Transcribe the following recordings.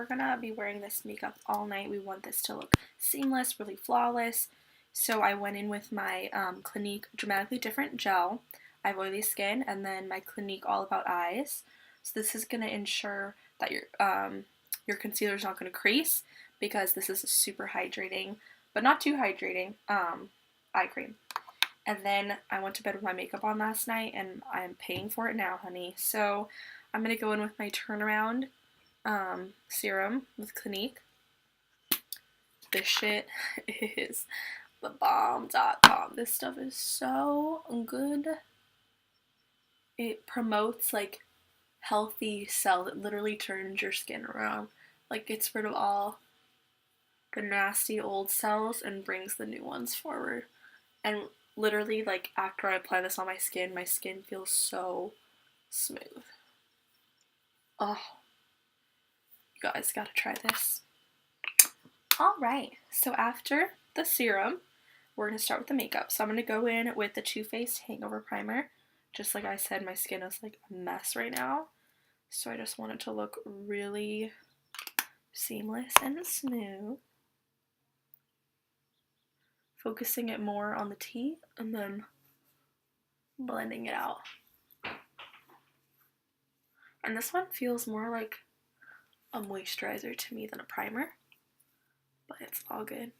gonna be wearing this makeup all night. We want this to look seamless, really flawless. So I went in with my Clinique Dramatically Different Gel. I have oily skin, and then my Clinique All About Eyes. So this is gonna ensure that your concealer is not gonna crease, because this is a super hydrating, but not too hydrating, eye cream. And then I went to bed with my makeup on last night, and I'm paying for it now, honey. So I'm going to go in with my turnaround serum with Clinique. This shit is the bomb.com. This stuff is so good. It promotes like healthy cells. It literally turns your skin around. Like, gets rid of all the nasty old cells and brings the new ones forward. And literally, like, after I apply this on my skin feels so smooth. Oh, you guys gotta try this. Alright, so after the serum, we're gonna start with the makeup. So I'm gonna go in with the Too Faced Hangover Primer. Just like I said, my skin is like a mess right now. So I just want it to look really seamless and smooth. Focusing it more on the T and then blending it out. And this one feels more like a moisturizer to me than a primer, but it's all good.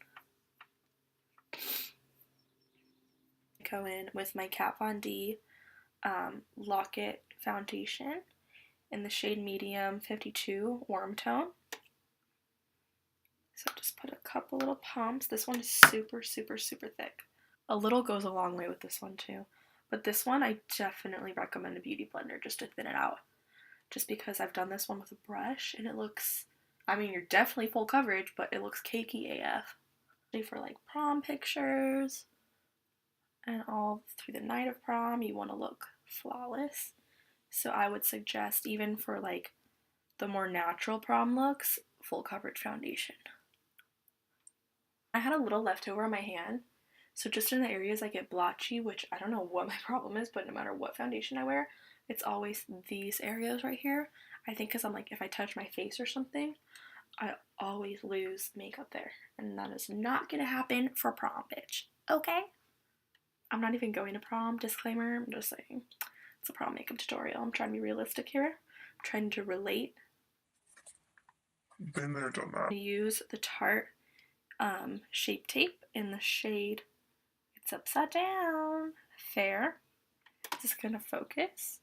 Go in with my Kat Von D Lock-It foundation in the shade Medium 52 Warm Tone. So just put a couple little pumps. This one is super, super, super thick. A little goes a long way with this one too. But this one, I definitely recommend a beauty blender just to thin it out. Just because I've done this one with a brush and it looks, I mean, you're definitely full coverage, but it looks cakey AF. For like prom pictures and all through the night of prom, you want to look flawless. So I would suggest, even for like the more natural prom looks, full coverage foundation. I had a little left over on my hand, so just in the areas I get blotchy, which I don't know what my problem is, but no matter what foundation I wear, it's always these areas right here. I think because I'm like, if I touch my face or something, I always lose makeup there. And that is not gonna happen for prom, bitch. Okay? I'm not even going to prom, disclaimer. I'm just saying. It's a prom makeup tutorial. I'm trying to be realistic here. I'm trying to relate. Been there, done that. I use the Tarte Shape Tape in the shade It's Upside Down Fair. Just gonna focus.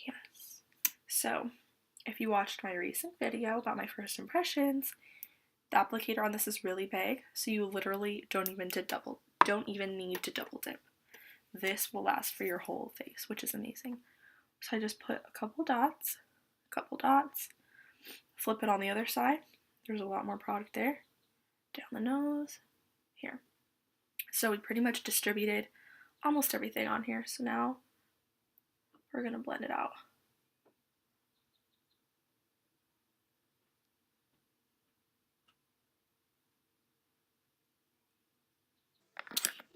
Yes. So, if you watched my recent video about my first impressions, the applicator on this is really big, so you literally don't even need to double dip. This will last for your whole face, which is amazing. So I just put a couple dots, flip it on the other side. There's a lot more product there. Down the nose, here. So we pretty much distributed almost everything on here. So now we're gonna blend it out.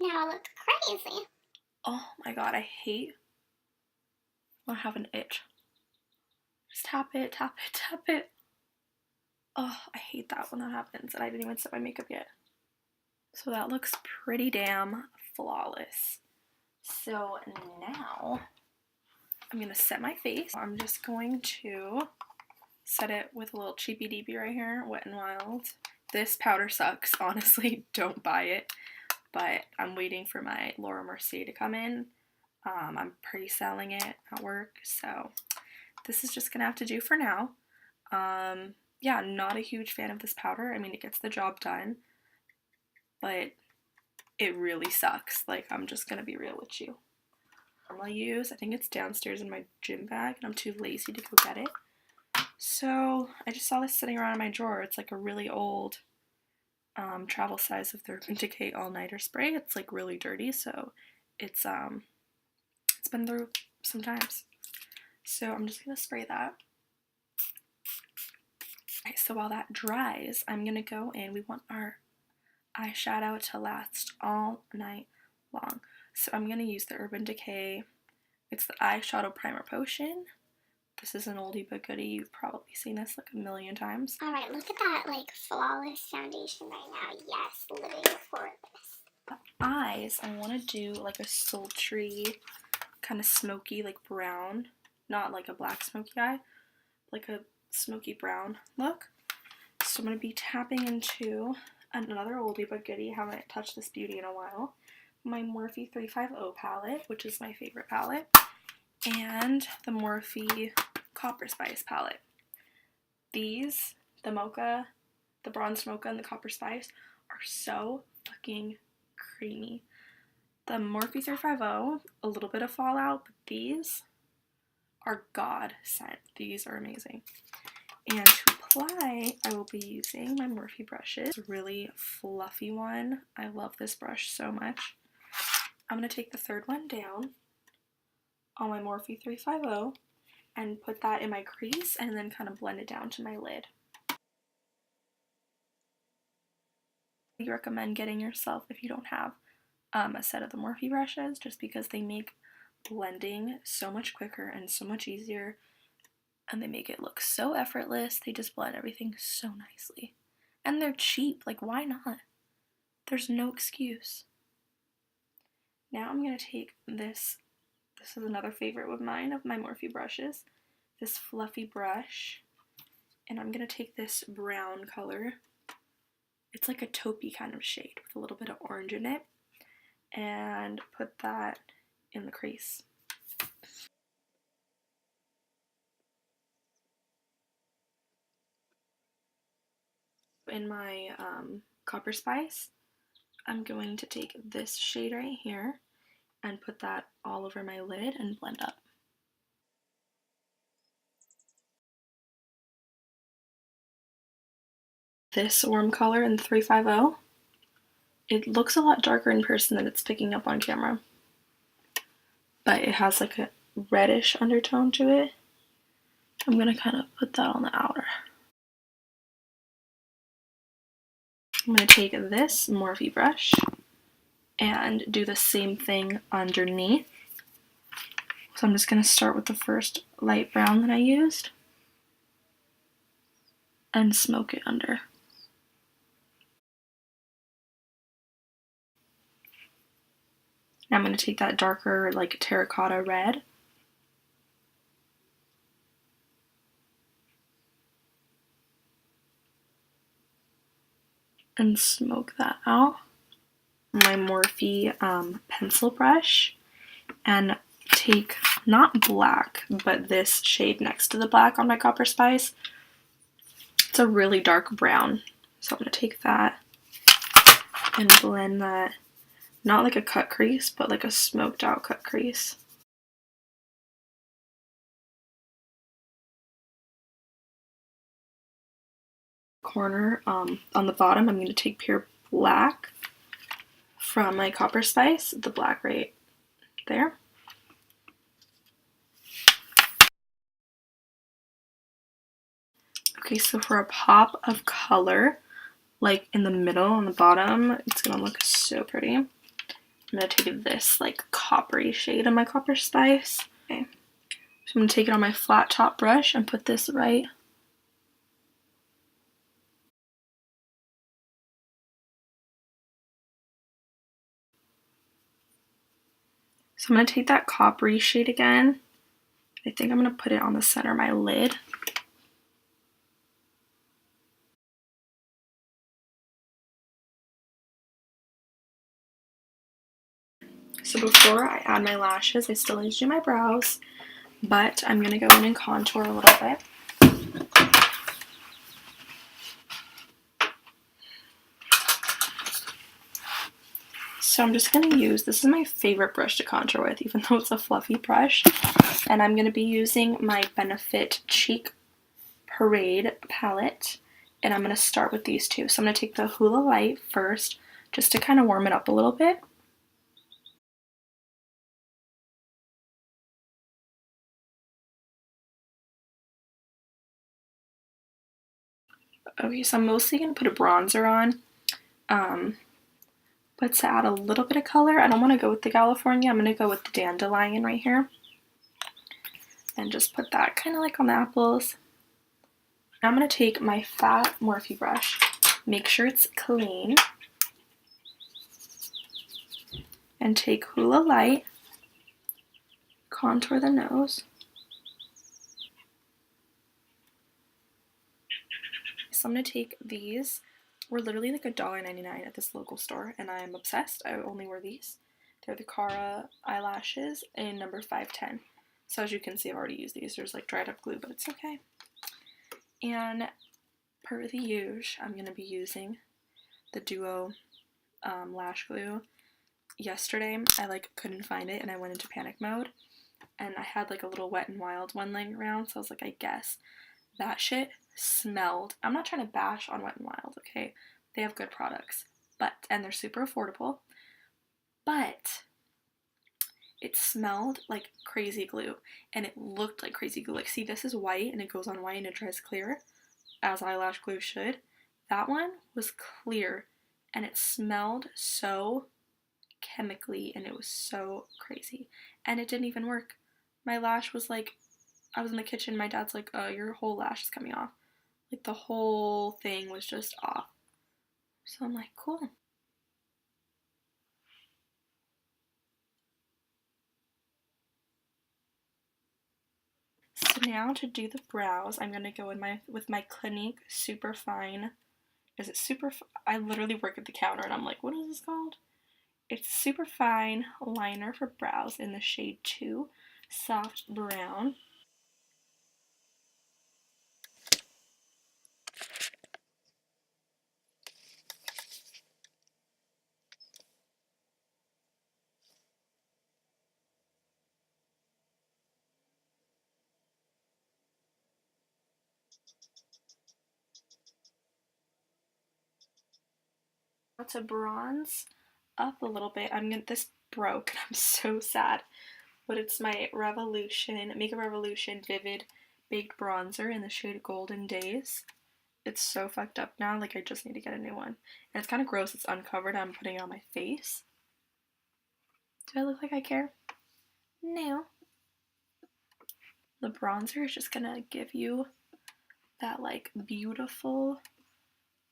Now it looks crazy. Oh my god, I hate when I have an itch. Just tap it, tap it, tap it. Oh, I hate that when that happens, and I didn't even set my makeup yet. So that looks pretty damn flawless. So now I'm gonna set my face. I'm just going to set it with a little cheapy deepy right here, Wet n Wild. This powder sucks, honestly, don't buy it. But I'm waiting for my Laura Mercier to come in. I'm pre-selling it at work, so this is just gonna have to do for now. Yeah, not a huge fan of this powder. I mean, it gets the job done, but it really sucks. Like, I'm just gonna be real with you. I use, I think it's downstairs in my gym bag, and I'm too lazy to go get it. So I just saw this sitting around in my drawer. It's like a really old travel size of the Urban Decay All-Nighter Spray. It's like really dirty, so it's been through some times. So I'm just gonna spray that. Okay, so while that dries, I'm gonna go in. We want our eyeshadow to last all night long. So I'm gonna use the Urban Decay. It's the Eyeshadow Primer Potion, This is an oldie but goodie. You've probably seen this like a million times. Alright, look at that, like, flawless foundation right now. Yes, living for this. Eyes, I want to do like a sultry, kind of smoky, like brown. Not like a black smoky eye, like a smoky brown look. So I'm going to be tapping into another oldie but goodie. Haven't touched this beauty in a while. My Morphe 350 palette, which is my favorite palette, and the Morphe Copper Spice palette. These, the mocha, the bronze mocha, and the copper spice are so fucking creamy. The Morphe 350, a little bit of fallout, but these are god sent. These are amazing. And to apply, I will be using my Morphe brushes. It's a really fluffy one. I love this brush so much. I'm going to take the third one down on my Morphe 350 and put that in my crease and then kind of blend it down to my lid. I recommend getting yourself, if you don't have a set of the Morphe brushes, just because they make blending so much quicker and so much easier, and they make it look so effortless. They just blend everything so nicely. And they're cheap, like why not? There's no excuse. Now I'm going to take this is another favorite of mine, of my Morphe brushes, this fluffy brush, and I'm going to take this brown color. It's like a taupey kind of shade with a little bit of orange in it, and put that in the crease. In my Copper Spice, I'm going to take this shade right here and put that all over my lid and blend up. This warm color in 350, it looks a lot darker in person than it's picking up on camera, but it has like a reddish undertone to it. I'm going to kind of put that on the outer. I'm going to take this Morphe brush and do the same thing underneath. So I'm just going to start with the first light brown that I used and smoke it under. Now I'm going to take that darker, like terracotta red, and smoke that out. My Morphe pencil brush, and take not black, but this shade next to the black on my Copper Spice. It's a really dark brown, so I'm going to take that and blend that, not like a cut crease, but like a smoked out cut crease. Corner on the bottom, I'm going to take pure black from my Copper Spice, the black right there. Okay, so for a pop of color, like in the middle on the bottom, it's gonna look so pretty. I'm gonna take this like coppery shade of my Copper Spice. Okay, so I'm gonna take it on my flat top brush and put this right. So I'm gonna take that coppery shade again. I think I'm gonna put it on the center of my lid. So before I add my lashes, I still need to do my brows, but I'm gonna go in and contour a little bit. So I'm just going to use, this is my favorite brush to contour with, even though it's a fluffy brush, and I'm going to be using my Benefit Cheek Parade palette, and I'm going to start with these two. So I'm going to take the Hula Light first, just to kind of warm it up a little bit. Okay, so I'm mostly going to put a bronzer on, but to add a little bit of color, I don't want to go with the California, I'm going to go with the Dandelion right here. and just put that kind of like on the apples. Now I'm going to take my fat Morphe brush, make sure it's clean, and take Hula Light, contour the nose. So I'm going to take these. We're literally like $1.99 at this local store, and I'm obsessed. I only wear these. They're the Cara eyelashes in number 510. So as you can see, I've already used these. There's like dried up glue, but it's okay. And per the usual, I'm going to be using the Duo lash glue. Yesterday, I like couldn't find it, and I went into panic mode, and I had like a little Wet n Wild one laying around, so I was like, I guess that shit smelled. I'm not trying to bash on Wet n Wild, okay? They have good products, and they're super affordable, but it smelled like crazy glue, and it looked like crazy glue. Like, see, this is white, and it goes on white, and it dries clear, as eyelash glue should. That one was clear, and it smelled so chemically, and it was so crazy, and it didn't even work. My lash was like, I was in the kitchen, my dad's like, your whole lash is coming off. Like, the whole thing was just off. So I'm like, cool. So now to do the brows, I'm gonna go in with my Clinique Super Fine. Is it super? I literally work at the counter, and I'm like, what is this called? It's Super Fine Liner for Brows in the shade 2, Soft Brown. To bronze up a little bit, this broke, and I'm so sad, but it's my Makeup Revolution Vivid Baked Bronzer in the shade Golden Days. It's so fucked up now, like I just need to get a new one. And it's kind of gross, it's uncovered, I'm putting it on my face. Do I look like I care? No. The bronzer is just gonna give you that like beautiful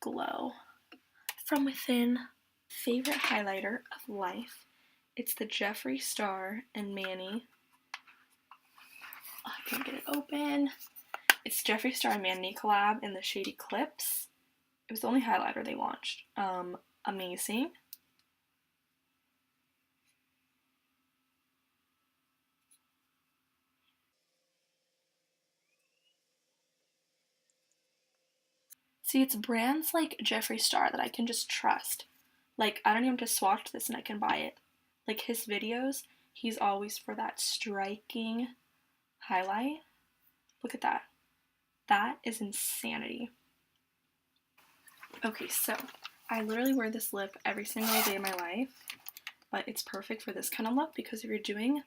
glow from within. Favorite highlighter of life. It's the Jeffree Star and Manny. I can't get it open. It's Jeffree Star and Manny collab in the shade Eclipse. It was the only highlighter they launched. Amazing. See, it's brands like Jeffree Star that I can just trust. Like, I don't even have to swatch this and I can buy it. Like, his videos, he's always for that striking highlight. Look at that. That is insanity. Okay, so I literally wear this lip every single day of my life, but it's perfect for this kind of look because if you're doing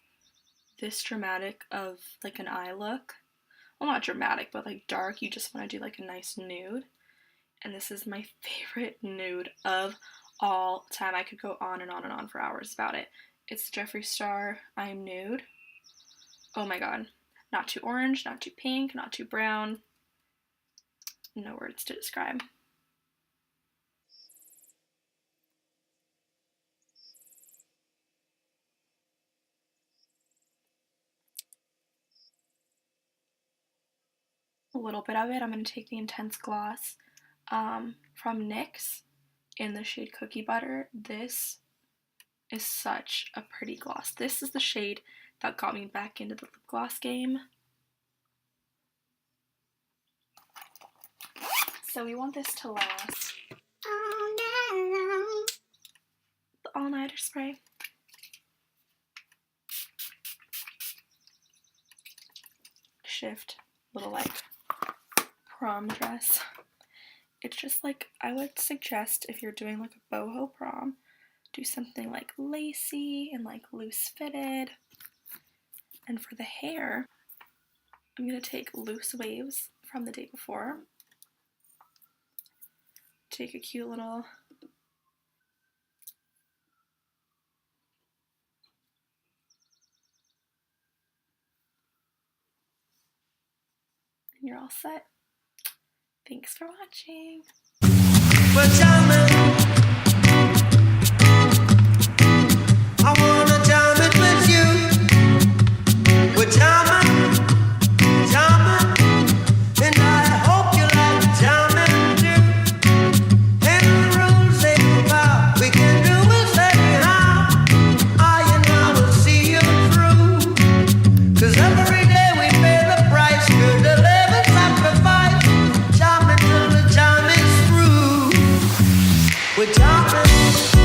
this dramatic of like an eye look, well, not dramatic, but like dark, you just want to do like a nice nude. And this is my favorite nude of all time. I could go on and on and on for hours about it. It's Jeffree Star I'm Nude. Oh my god. Not too orange, not too pink, not too brown. No words to describe. A little bit of it. I'm going to take the Intense Gloss from NYX in the shade Cookie Butter. This is such a pretty gloss. This is the shade that got me back into the lip gloss game. So we want this to last all night long. The all-nighter spray. Shift, little like prom dress. It's just like, I would suggest if you're doing like a boho prom, do something like lacy and like loose fitted. And for the hair, I'm gonna take loose waves from the day before. Take a cute little and you're all set. Thanks for watching. But